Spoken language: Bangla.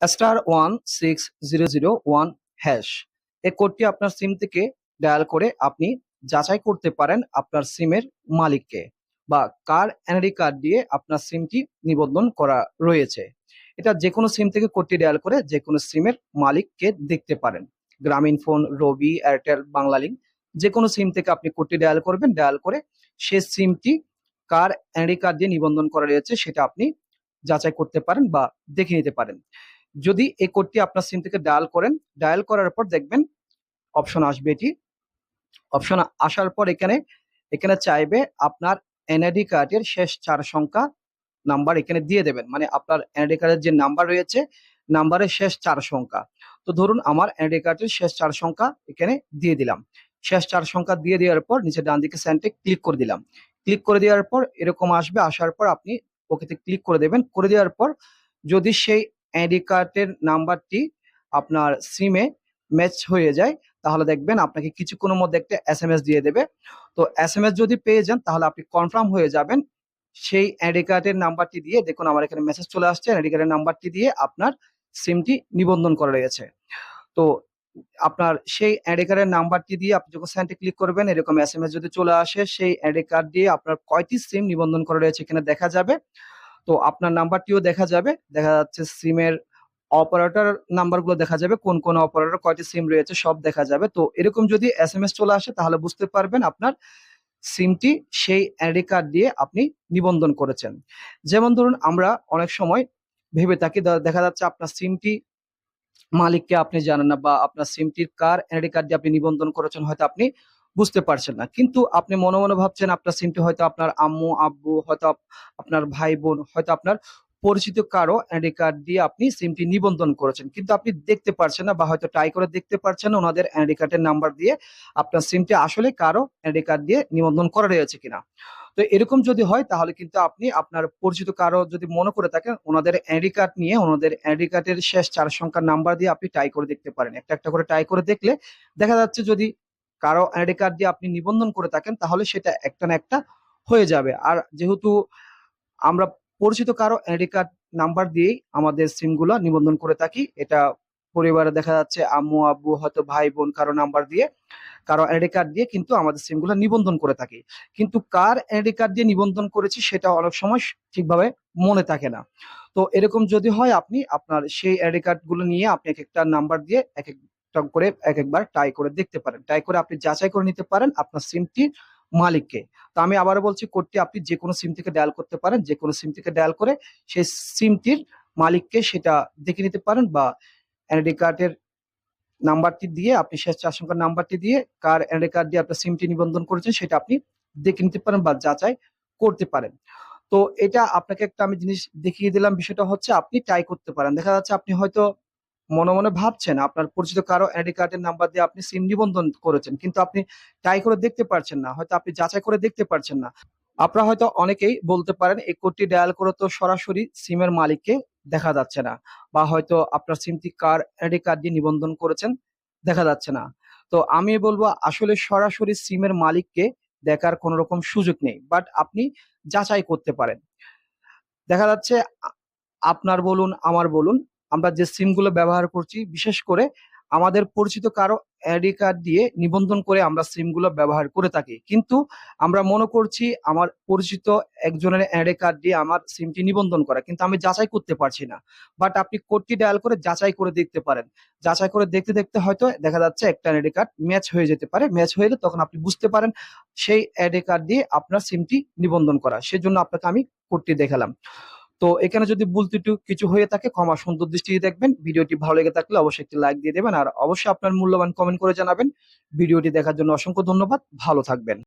*16001# এই কোডটি আপনার সিম থেকে ডায়াল করে আপনি যাচাই করতে পারেন আপনার সিমের মালিককে বা কার এনআইডি কার্ড দিয়ে আপনার সিমটি নিবন্ধন করা রয়েছে। এটা যে কোনো সিম থেকে কোডটি ডায়াল করে যে কোনো সিমের মালিককে দেখতে পারেন। গ্রামীণফোন, রবি, এয়ারটেল, বাংলালিংক যে কোনো সিম থেকে আপনি কোডটি ডায়াল করবেন, ডায়াল করে সে সিমটি কার এনআইডি কার্ড দিয়ে নিবন্ধন করা রয়েছে সেটা আপনি যাচাই করতে পারেন বা দেখে নিতে পারেন। যদি এই কোডটি আপনার সিম থেকে ডায়াল করেন, ডায়াল করার পর দেখবেন অপশন আসবে, এটি অপশন আসার পর এখানে এখানে চাইবে আপনার এনআইডি কার্ডের শেষ 4 সংখ্যা নাম্বার এখানে দিয়ে দেবেন। মানে আপনার এনআইডি কার্ডের যে নাম্বার রয়েছে, নাম্বারের শেষ 4 সংখ্যা। তো ধরুন আমার এনআইডি কার্ডের শেষ 4 সংখ্যা এখানে দিয়ে দিলাম। শেষ 4 সংখ্যা দিয়ে দেওয়ার পর নিচে ডান দিকে সেন্ডে ক্লিক করে দিলাম। ক্লিক করে দেওয়ার পর এরকম আসবে, আসার পর আপনি ওকেতে ক্লিক করে দেবেন। করে দেওয়ার পর যদি সেই এনআইডি কার্ডের নাম্বারটি আপনার সিমে ম্যাচ হয়ে যায় তাহলে দেখবেন আপনাকে কিছুক্ষণের মধ্যে একটা এসএমএস দিয়ে দেবে। তো এসএমএস যদি পেয়ে যান তাহলে আপনি কনফার্ম হয়ে যাবেন সেই এনআইডি কার্ডের নাম্বারটি দিয়ে। দেখুন আমার এখানে মেসেজ চলে আসছে, এনআইডি কার্ডের নাম্বারটি দিয়ে আপনার সিমটি নিবন্ধন করা রয়েছে। তো আপনার সেই এনআইডি কার্ডের নাম্বারটি দিয়ে আপনি যখন সেন্ডে ক্লিক করবেন এরকম এসএমএস যদি চলে আসে, সেই এনআইডি কার্ড দিয়ে আপনার কয়টি সিম নিবন্ধন করা রয়েছে এখানে দেখা যাবে। তো আপনার নাম্বারটিও দেখা যাবে, দেখা যাচ্ছে সিমের অপারেটর নাম্বারগুলো দেখা যাবে, কোন কোন অপারেটর কয়টি সিম রয়েছে সব দেখা যাবে। তো এরকম যদি এসএমএস চলে আসে তাহলে বুঝতে পারবেন আপনার সিমটি সেই এনআইডি কার্ড দিয়ে আপনি নিবন্ধন করেছেন। যেমন ধরুন আমরা অনেক সময় ভেবে থাকি, দেখা যাচ্ছে আপনার সিমটি মালিককে আপনি জানেন না বা আপনার সিমটির কার এনআইডি কার্ড দিয়ে আপনি নিবন্ধন করেছেন হয়তো আপনি বুঝতে পারছেন না, কিন্তু আপনি মনে মনে ভাবছেন আপনার সিমটি হয়তো আপনার আম্মু আব্বু, হয়তো আপনার ভাই বোন, হয়তো আপনার পরিচিত কারো এনআইডি কার্ড দিয়ে আপনি সিমটি নিবন্ধন করেছেন, কিন্তু আপনি দেখতে পারছেন না বা হয়তো ট্রাই করে দেখতে পারছেন না ওনাদের এনআইডি কার্ডের নাম্বার দিয়ে আপনার সিমটি আসলে কারো এনআইডি কার্ড দিয়ে নিবন্ধন করা রয়েছে কিনা। তো এরকম যদি হয় তাহলে কিন্তু আপনি আপনার পরিচিত কারো যদি মনে করে থাকেন ওনাদের এনআইডি কার্ড নিয়ে ওনাদের এনআইডি কার্ডের শেষ 4 সংখ্যার নাম্বার দিয়ে আপনি ট্রাই করে দেখতে পারেন। একটা একটা করে ট্রাই করে দেখলে দেখা যাচ্ছে যদি কারো এনআইডি কার্ড দিয়ে আপনি নিবন্ধন করে থাকেন তাহলে সেটা একটা না একটা হয়ে যাবে। আর যেহেতু আমরা পরিচিত কারো এনআইডি কার্ড নাম্বার দিয়েই আমাদের সিমগুলো নিবন্ধন করে থাকি, এটা পরিবারে দেখা যাচ্ছে আম্মু আব্বু, হয়তো ভাই বোন কারো নাম্বার দিয়ে, কারো এনআইডি কার্ড দিয়ে কিন্তু আমাদের সিমগুলো নিবন্ধন করে থাকি, কিন্তু কার এনআইডি কার্ড দিয়ে নিবন্ধন করেছি সেটা অনেক সময় ঠিকভাবে মনে থাকে না। তো এরকম যদি হয় আপনি আপনার সেই এনআইডি কার্ড গুলো নিয়ে আপনি এক একটা নাম্বার দিয়ে এক একটা করে এক একবার ট্রাই করে দেখতে পারেন, ট্রাই করে আপনি যাচাই করে নিতে পারেন আপনার সিমটির মালিককে। তো আমি আবারও বলছি কোডটি আপনি যে কোনো সিম থেকে ডায়াল করতে পারেন, যে কোনো সিম থেকে ডায়াল করে সেই সিমটির মালিককে সেটা দেখে নিতে পারেন বা এনআইডি কার্ডের নাম্বারটি দিয়ে আপনি শেষ 4 সংখ্যার নাম্বারটি দিয়ে কার এনআইডি কার্ড দিয়ে আপনার সিমটি নিবন্ধন করেছেন সেটা আপনি দেখে নিতে পারেন বা যাচাই করতে পারেন। তো এটা আপনাকে একটা আমি জিনিস দেখিয়ে দিলাম, বিষয়টা হচ্ছে আপনি ট্রাই করতে পারেন। দেখা যাচ্ছে আপনি হয়তো মনে মনে ভাবছেন আপনার পরিচিত কারো এনআইডি কার্ডের নাম্বার দিয়ে আপনি সিম নিবন্ধন করেছেন, কিন্তু আপনি ট্রাই করে দেখতে পারছেন না, হয়তো আপনি যাচাই করে দেখতে পারছেন না। আপনারা হয়তো অনেকেই বলতে পারেন এই কোডটি ডায়াল করে তো সরাসরি সিমের মালিককে দেখা যাচ্ছে না, বা হয়তো আপনার সিমটি কার এনআইডি কার্ড দিয়ে নিবন্ধন করেছেন দেখা যাচ্ছে না। তো আমি বলবো আসলে সরাসরি সিমের মালিককে দেখার কোনো রকম সুযোগ নেই, বাট আপনি যাচাই করতে পারেন। দেখা যাচ্ছে আপনার বলুন আমার বলুন আমরা যে সিমগুলো ব্যবহার করছি বিশেষ করে আমাদের পরিচিত কারো আইডি কার্ড দিয়ে নিবন্ধন করে আমরা সিমগুলো ব্যবহার করে থাকি, কিন্তু আমরা মনে করছি আমার পরিচিত একজনের আইডি কার্ড দিয়ে আমার সিমটি নিবন্ধন করা, কিন্তু আমি যাচাই করতে পারছি না। বাট আপনি কোডটি ডায়াল করে যাচাই করে দেখতে পারেন, যাচাই করে দেখতে দেখতে হয়তো দেখা যাচ্ছে একটা আইডি কার্ড ম্যাচ হয়ে যেতে পারে। ম্যাচ হয়ে গেলে তখন আপনি বুঝতে পারেন সেই আইডি কার্ড দিয়ে আপনার সিমটি নিবন্ধন করা, সেজন্য আপনাকে আমি কোডটি দেখালাম। তো এখানে যদি ভুল ত্রুটি কিছু হয়ে থাকে ক্ষমা সুন্দর দৃষ্টিতে দেখবেন। ভিডিওটি ভালো লেগে থাকলে অবশ্যই একটি লাইক দিয়ে দেবেন আর অবশ্যই আপনার মূল্যবান কমেন্ট করে জানাবেন। ভিডিওটি দেখার জন্য অসংখ্য ধন্যবাদ, ভালো থাকবেন।